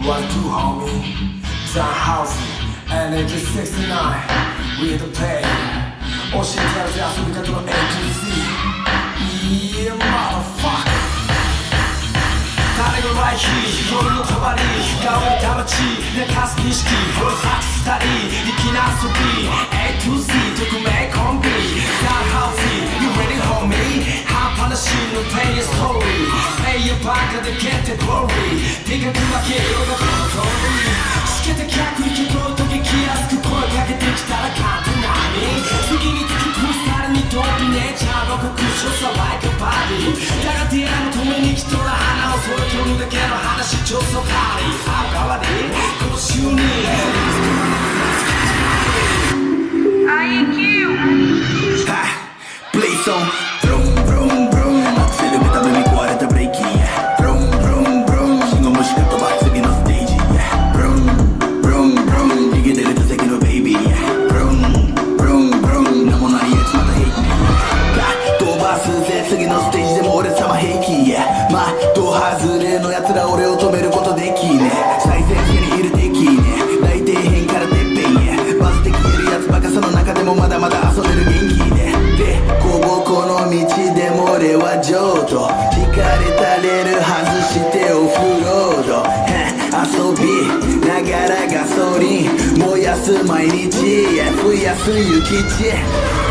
What do homie? John House, Energy 69 with the pay 教えてやるぜ遊び方の A to Z Yeah motherfucker 誰が来日夜の帳顔に魂寝かす儀式これさす二人粋な遊び A to Z 匿名コンビ John House You ready homie? 半端な真のペイストーリーペイヤバカでゲッテゴリーでかく負けようがこの通りしけて客にけどと激安く声かけてきたら勝手なみ次に突き越されに飛びねちゃう国書さワイクバディだがディラの止めに来とら花を添えとるだけの話ちょっとカリ歯代わりご祝儀 IQ Play song Vroom vroom vroom アクセルめために壊れたブレーキ Vroom vroom vroom 信号無視か飛ば次のステージ Vroom vroom vroom 逃げてると席のベイビー Vroom vroom vroom 名もないやつまた平気飛ばすぜ次のステージでも俺様平気まあド外れのやつら俺を止めることできね最前線にいる敵ね大底辺からてっぺんへバスで消えるやつバカその中でもまだまだ遊べる元気でこぼこの道でも俺は浄土引かれたレール外してオフロード遊びながらガソリン燃やす毎日増やす諭吉